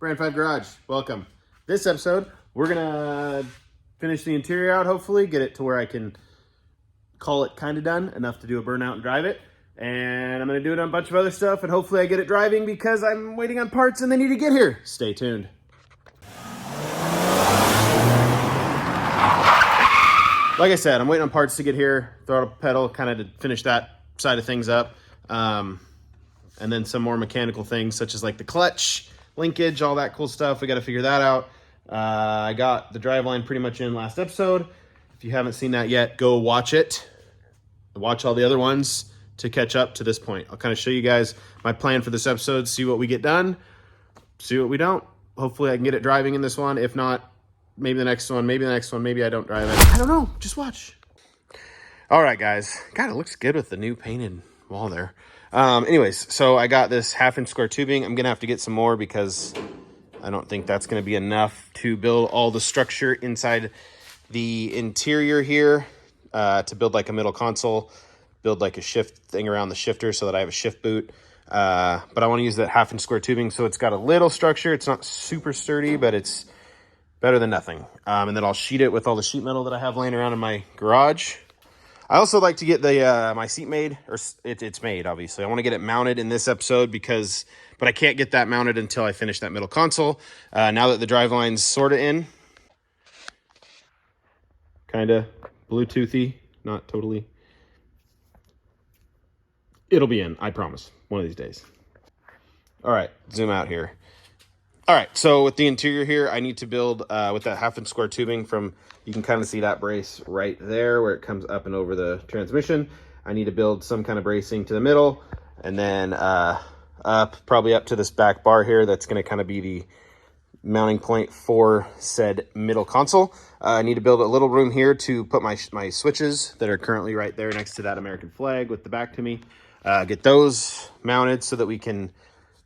Brand 5 Garage, welcome. This episode, we're gonna finish the interior out, hopefully, get it to where I can call it kind of done, enough to do a burnout and drive it. And I'm gonna do it on a bunch of other stuff, and hopefully I get it driving because I'm waiting on parts and they need to get here. Stay tuned. Like I said, I'm waiting on parts to get here, throttle pedal, kind of to finish that side of things up. And then some more mechanical things such as like the clutch, linkage, all that cool stuff. We got to figure that out. I got the driveline pretty much in last episode. If you haven't seen that yet, go watch it. Watch all the other ones to catch up to this point. I'll kind of show you guys my plan for this episode, see what we get done, see what we don't. Hopefully I can get it driving in this one. If not, maybe the next one, maybe the next one, maybe I don't drive it. I don't know, just watch. All right, guys. God, it looks good with the new painted wall there. Anyways, so I got this 1/2-inch square tubing. I'm gonna have to get some more because I don't think that's gonna be enough to build all the structure inside the interior here, to build like a middle console, build like a shift thing around the shifter so that I have a shift boot. But I want to use that 1/2-inch square tubing, so it's got a little structure. It's not super sturdy, but it's better than nothing. And then I'll sheet it with all the sheet metal that I have laying around in my garage. I also like to get the my seat made, or it's made, obviously. I want to get it mounted in this episode but I can't get that mounted until I finish that middle console. Now that the driveline's sort of in, kind of Bluetoothy, not totally. It'll be in, I promise, one of these days. All right, zoom out here. All right, so with the interior here, I need to build with that 1/2-inch square tubing from, you can kind of see that brace right there where it comes up and over the transmission. I need to build some kind of bracing to the middle, and then probably up to this back bar here. That's going to kind of be the mounting point for said middle console. I need to build a little room here to put my switches that are currently right there next to that American flag with the back to me. Get those mounted so that we can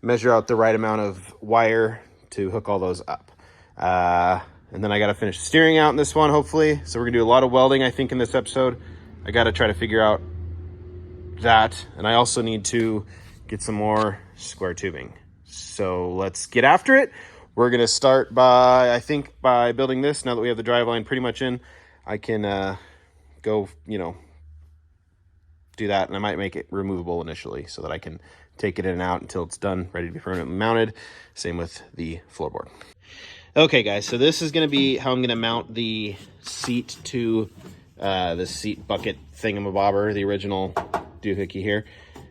measure out the right amount of wire to hook all those up. And then I got to finish the steering out in this one, hopefully. So we're gonna do a lot of welding, I think, in this episode. I got to try to figure out that. And I also need to get some more square tubing. So let's get after it. We're gonna start by building this. Now that we have the driveline pretty much in, I can go, do that. And I might make it removable initially so that I can take it in and out until it's done, ready to be permanently mounted. Same with the floorboard. Okay, guys, so this is going to be how I'm going to mount the seat to the seat bucket thingamabobber, the original doohickey here.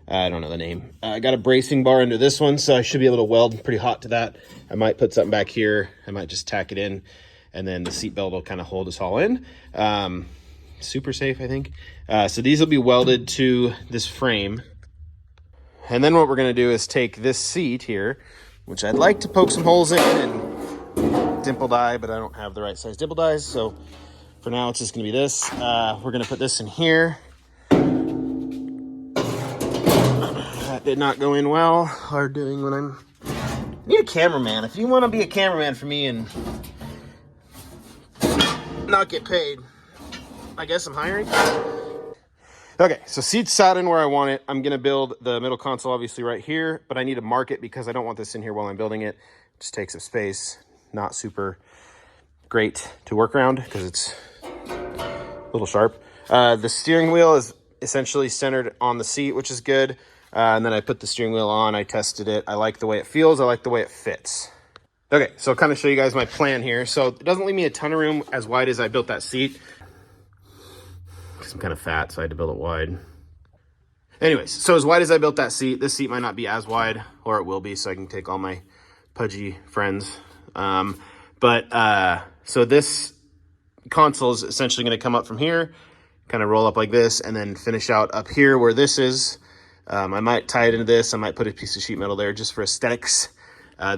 I don't know the name. I got a bracing bar under this one, so I should be able to weld pretty hot to that. I might put something back here. I might just tack it in, and then the seat belt will kind of hold us all in. Super safe, I think. So these will be welded to this frame. And then what we're going to do is take this seat here, which I'd like to poke some holes in and dimple die, but I don't have the right size dimple dies. So for now, it's just going to be this. We're going to put this in here. That did not go in well. Hard doing when I need a cameraman. If you want to be a cameraman for me and not get paid, I guess I'm hiring. Okay, so seat's sat in where I want it. I'm gonna build the middle console obviously right here, but I need to mark it because I don't want this in here while I'm building it. It just takes up space. Not super great to work around because it's a little sharp. The steering wheel is essentially centered on the seat, which is good. And then I put the steering wheel on, I tested it. I like the way it feels, I like the way it fits. Okay, so I'll kind of show you guys my plan here. So it doesn't leave me a ton of room as wide as I built that seat. I'm kind of fat, so I had to build it wide. Anyways, so as wide as I built that seat, this seat might not be as wide, or it will be, so I can take all my pudgy friends. So this console is essentially going to come up from here, kind of roll up like this, and then finish out up here where this is. I might tie it into this. I might put a piece of sheet metal there just for aesthetics. I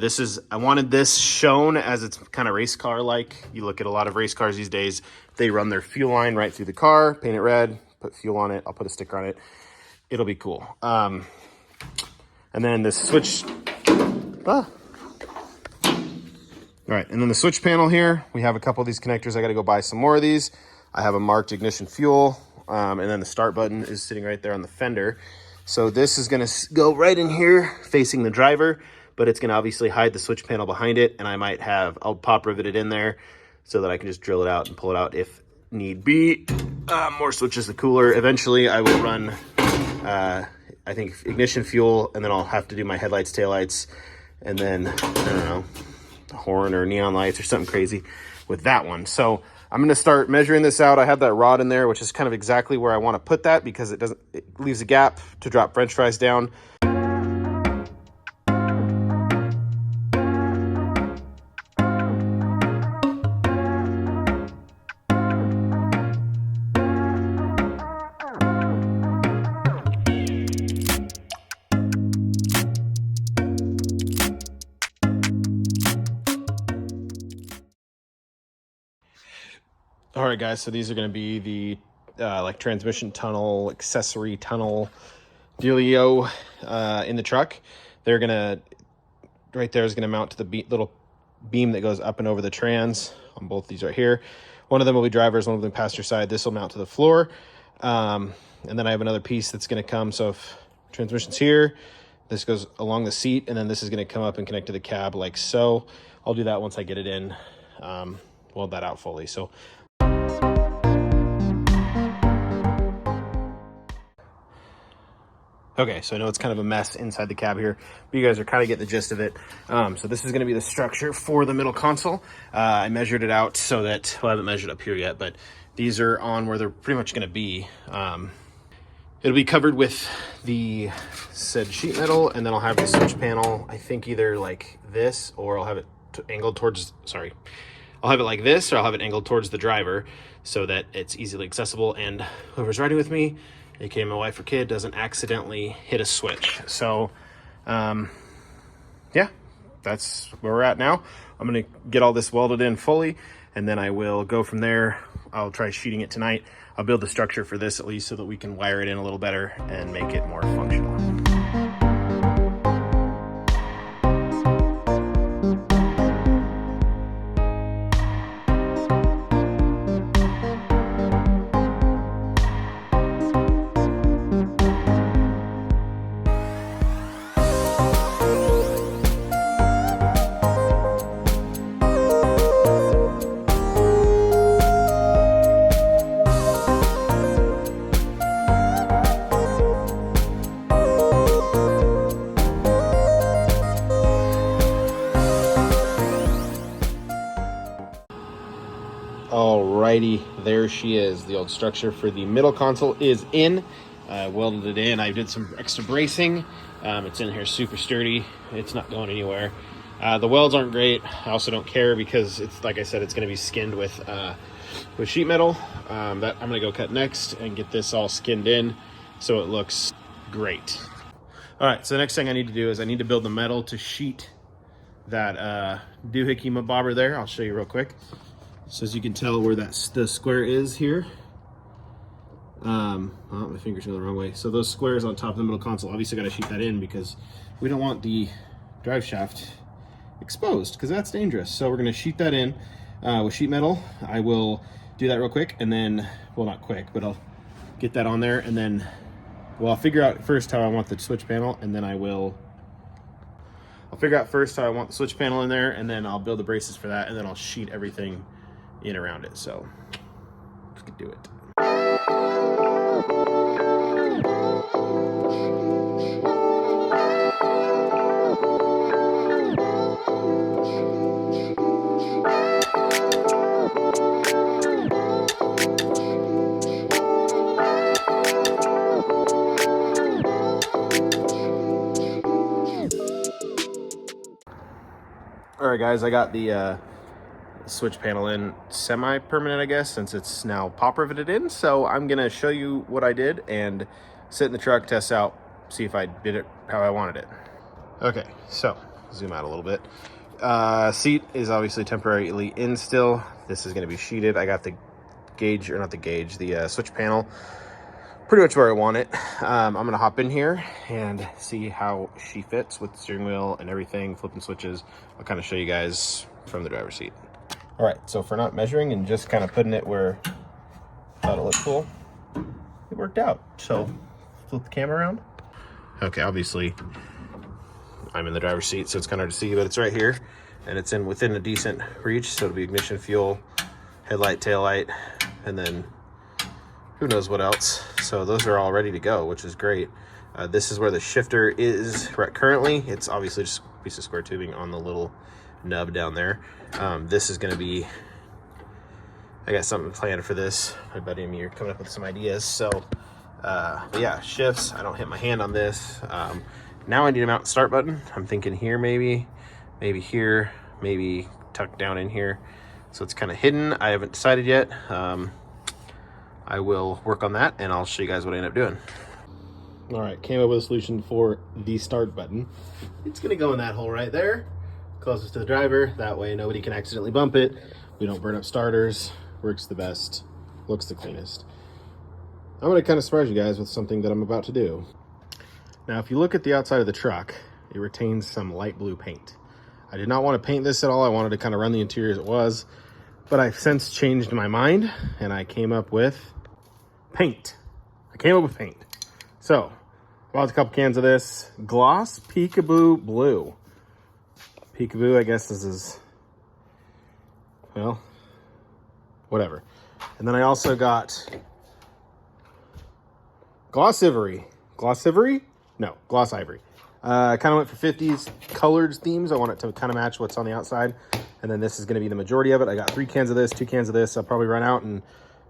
wanted this shown as it's kind of race car like. You look at a lot of race cars these days, they run their fuel line right through the car, paint it red, put fuel on it. I'll put a sticker on it. It'll be cool. And then the switch. All right, and then the switch panel here. We have a couple of these connectors. I got to go buy some more of these. I have a marked ignition fuel, and then the start button is sitting right there on the fender. So this is going to go right in here facing the driver. but it's gonna obviously hide the switch panel behind it, and I'll pop rivet it in there so that I can just drill it out and pull it out if need be. More switches, the cooler. Eventually I will run, I think, ignition fuel, and then I'll have to do my headlights, taillights, and then, I don't know, a horn or neon lights or something crazy with that one. So I'm going to start measuring this out. I have that rod in there, which is kind of exactly where I want to put that because it leaves a gap to drop French fries down. All right, guys, so these are going to be the like transmission tunnel, accessory tunnel dealio in the truck. They're going to, right there is going to mount to the little beam that goes up and over the trans on both these right here. One of them will be driver's, one of them passenger side. This will mount to the floor. And then I have another piece that's going to come. So if transmission's here, this goes along the seat, and then this is going to come up and connect to the cab like so. I'll do that once I get it in, weld that out fully. So okay, so I know it's kind of a mess inside the cab here, but you guys are kind of getting the gist of it. So this is going to be the structure for the middle console. I measured it out so that, well, I haven't measured up here yet, but these are on where they're pretty much going to be. It'll be covered with the said sheet metal, and then I'll have the switch panel, I think either like this, or I'll have it angled towards, sorry, I'll have it like this, or I'll have it angled towards the driver so that it's easily accessible, and whoever's riding with me, aka my wife or kid, doesn't accidentally hit a switch. So yeah, that's where we're at now. I'm gonna get all this welded in fully, and then I will go from there. I'll try sheeting it tonight. I'll build the structure for this at least so that we can wire it in a little better and make it more functional. Alrighty, there she is. The old structure for the middle console is in. I welded it in. I did some extra bracing. It's in here super sturdy. It's not going anywhere. The welds aren't great. I also don't care because it's, like I said, it's going to be skinned with sheet metal. That I'm going to go cut next and get this all skinned in so it looks great. All right, so the next thing I need to do is I need to build the metal to sheet that doohickey bobber there. I'll show you real quick. So as you can tell where the square is here, oh, my finger's going the wrong way. So those squares on top of the middle console, obviously got to sheet that in because we don't want the drive shaft exposed because that's dangerous. So we're going to sheet that in with sheet metal. I will do that real quick, and then, well, not quick, but I'll get that on there, and then, well, I'll figure out first how I want the switch panel, and then I'll figure out first how I want the switch panel in there, and then I'll build the braces for that, and then I'll sheet everything in around it. So let's get do it. All right, guys, I got the switch panel in semi-permanent, I guess, since it's now pop riveted in. So I'm gonna show you what I did and sit in the truck, test out, see if I did it how I wanted it. Okay, so zoom out a little bit. Seat is obviously temporarily in still. This is gonna be sheeted. I got the gauge, or not the gauge, the switch panel pretty much where I want it. I'm gonna hop in here and see how she fits with the steering wheel and everything, flipping switches. I'll kind of show you guys from the driver's seat. All right, so for not measuring and just kind of putting it where I thought it looked cool, it worked out. So flip the camera around. Okay, obviously I'm in the driver's seat, so it's kind of hard to see, but it's right here, and it's within a decent reach. So it'll be ignition, fuel, headlight, tail light, and then who knows what else. So those are all ready to go, which is great. This is where the shifter is currently. It's obviously just a piece of square tubing on the little nub down there. This is going to be, I got something planned for this. My buddy and me are coming up with some ideas. So but yeah, shifts. I don't hit my hand on this. Now I need a mount start button. I'm thinking here, maybe here, maybe tucked down in here. So it's kind of hidden. I haven't decided yet. I will work on that, and I'll show you guys what I end up doing. All right, came up with a solution for the start button. It's gonna go in that hole right there, closest to the driver. That way nobody can accidentally bump it. We don't burn up starters. Works the best, looks the cleanest. I'm gonna kind of surprise you guys with something that I'm about to do. Now, if you look at the outside of the truck, it retains some light blue paint. I did not want to paint this at all. I wanted to kind of run the interior as it was, but I've since changed my mind, and I came up with paint. So, bought a couple cans of this gloss peekaboo blue. Peekaboo, I guess this is, well, whatever. And then I also got gloss ivory. Gloss ivory? No, gloss ivory. I kind of went for 50s colored themes. I want it to kind of match what's on the outside. And then this is going to be the majority of it. I got 3 cans of this, 2 cans of this. I'll probably run out and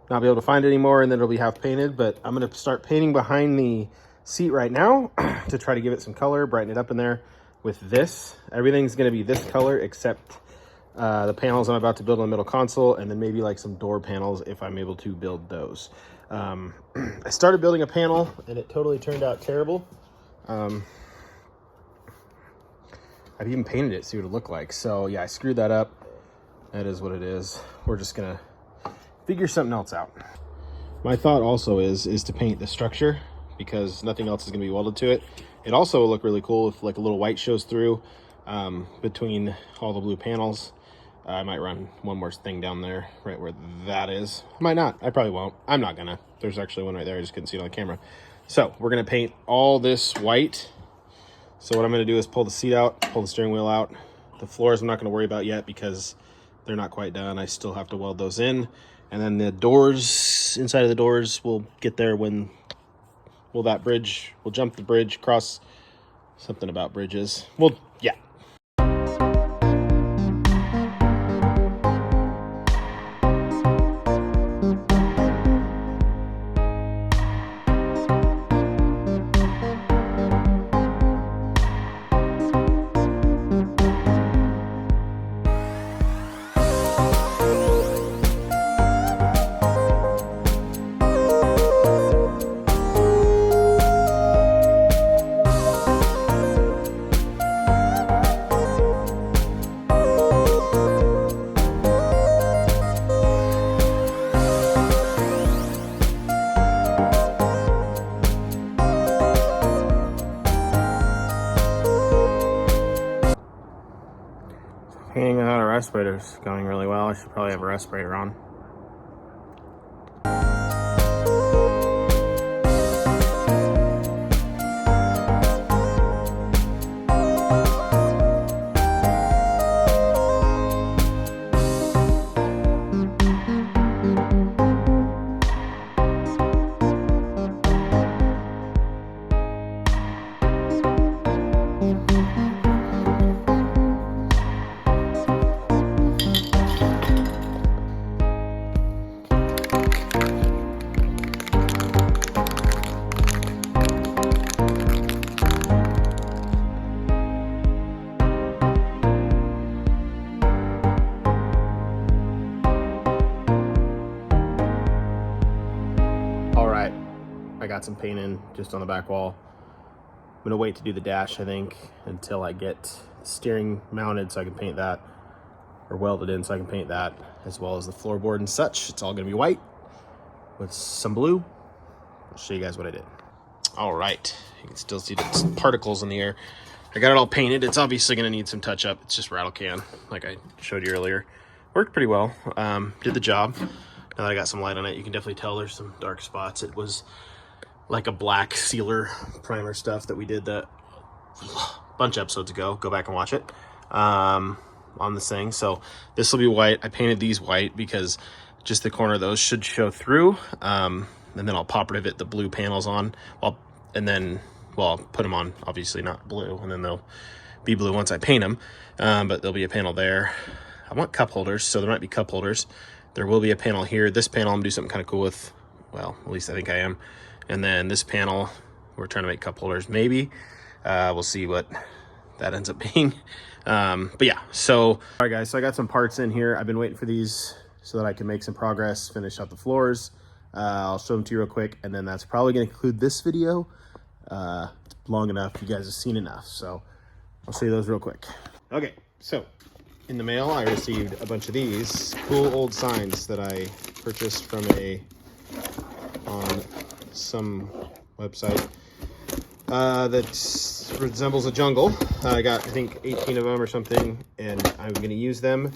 not be able to find it anymore, and then it'll be half painted. But I'm going to start painting behind the seat right now to try to give it some color, brighten it up in there with this. Everything's going to be this color except the panels I'm about to build on the middle console, and then maybe like some door panels if I'm able to build those. I started building a panel and it totally turned out terrible. I've even painted it, see what it looked like. So yeah, I screwed that up. That is what it is. We're just gonna figure something else out. My thought also is to paint the structure, because nothing else is gonna be welded to it. It also will look really cool if like a little white shows through between all the blue panels. I might run one more thing down there right where that is. I might not. I probably won't. I'm not gonna. There's actually one right there. I just couldn't see it on the camera. So we're gonna paint all this white. So what I'm gonna do is pull the seat out, pull the steering wheel out. The floors I'm not gonna worry about yet because they're not quite done. I still have to weld those in. And then the doors, inside of the doors, we'll get there when, well, that bridge, we'll jump the bridge, cross something about bridges. Well, yeah. Painting without a respirator is going really well. I should probably have a respirator on. I got some paint in just on the back wall. I'm gonna wait to do the dash, I think, until I get the steering mounted so I can paint that, or welded in so I can paint that, as well as the floorboard and such. It's all gonna be white with some blue. I'll show you guys what I did. All right, you can still see the particles in the air. I got it all painted. It's obviously gonna need some touch up. It's just rattle can, like I showed you earlier. Worked pretty well, did the job. Now that I got some light on it, you can definitely tell there's some dark spots. It was like a black sealer primer stuff that we did that bunch of episodes ago. Go back and watch it on this thing. So this will be white. I painted these white because just the corner of those should show through. And then I'll pop rivet the blue panels on. And then I'll put them on, obviously not blue, and then they'll be blue once I paint them. But there'll be a panel there. I want cup holders, so there might be cup holders. There will be a panel here. This panel I'm gonna do something kind of cool with. Well, at least I think I am. And then this panel, we're trying to make cup holders, maybe. We'll see what that ends up being. But yeah, so, all right guys, so I got some parts in here. I've been waiting for these so that I can make some progress, finish out the floors. I'll show them to you real quick, and then that's probably gonna conclude this video. It's long enough, you guys have seen enough, so I'll show you those real quick. Okay, so in the mail, I received a bunch of these cool old signs that I purchased from on some website that resembles a jungle. I got, I think, 18 of them or something, and I'm going to use them.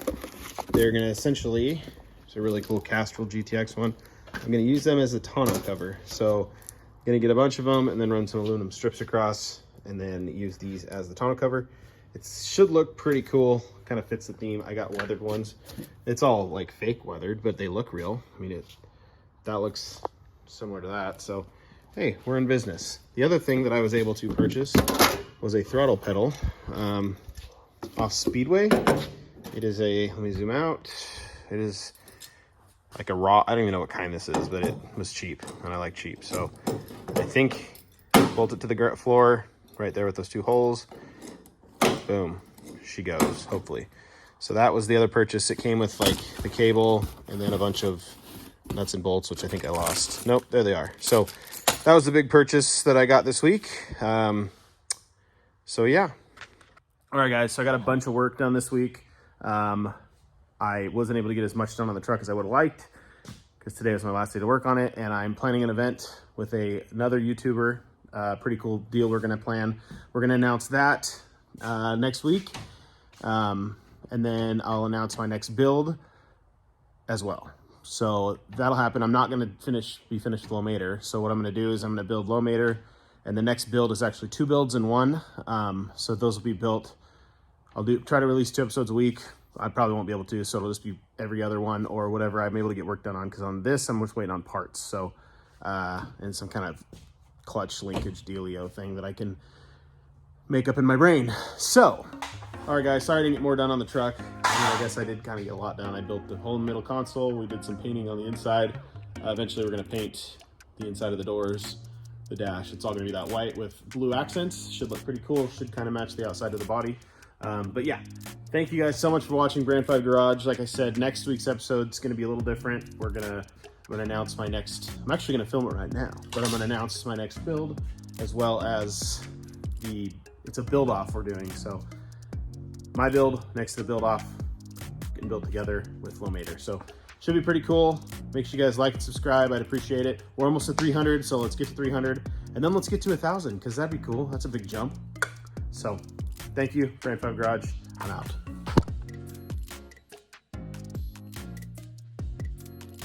They're going to essentially, it's a really cool Castrol GTX one. I'm going to use them as a tonneau cover. So I'm going to get a bunch of them and then run some aluminum strips across and then use these as the tonneau cover. It should look pretty cool, kind of fits the theme. I got weathered ones. It's all like fake weathered, but they look real. I mean, that looks similar to that. So, hey, we're in business. The other thing that I was able to purchase was a throttle pedal off Speedway. It is a, let me zoom out. It is like a raw, I don't even know what kind this is, but it was cheap, and I like cheap. So I think bolt it to the floor right there with those two holes. Boom, she goes, hopefully. So that was the other purchase. It came with like the cable and then a bunch of nuts and bolts, which I think I lost. Nope, there they are. So that was the big purchase that I got this week. So yeah. All right, guys, so I got a bunch of work done this week. I wasn't able to get as much done on the truck as I would have liked because today was my last day to work on it, and I'm planning an event with another YouTuber. Pretty cool deal we're gonna plan. We're gonna announce that next week, and then I'll announce my next build as well. So that'll happen. I'm not going to be finished with LowMater. So what I'm going to do is I'm going to build LowMater, and the next build is actually 2 builds in one. So those will be built. I'll try to release 2 episodes a week. I probably won't be able to, so it'll just be every other one or whatever I'm able to get work done on, because on this I'm just waiting on parts. So and some kind of clutch linkage dealio thing that I can make up in my brain. So, all right guys, sorry I didn't get more done on the truck. I guess I did kind of get a lot done. I built the whole middle console. We did some painting on the inside. Eventually we're gonna paint the inside of the doors, the dash. It's all gonna be that white with blue accents. Should look pretty cool. Should kind of match the outside of the body. But yeah, thank you guys so much for watching Brand 5 Garage. Like I said, next week's episode is gonna be a little different. I'm gonna announce my next, I'm actually gonna film it right now, but I'm gonna announce my next build, as well as it's a build off we're doing. So my build next to the build off, getting built together with LowMater. So should be pretty cool. Make sure you guys like and subscribe. I'd appreciate it. We're almost at 300, so let's get to 300, and then let's get to 1,000, because that'd be cool. That's a big jump. So thank you, Brand 5 Garage. I'm out.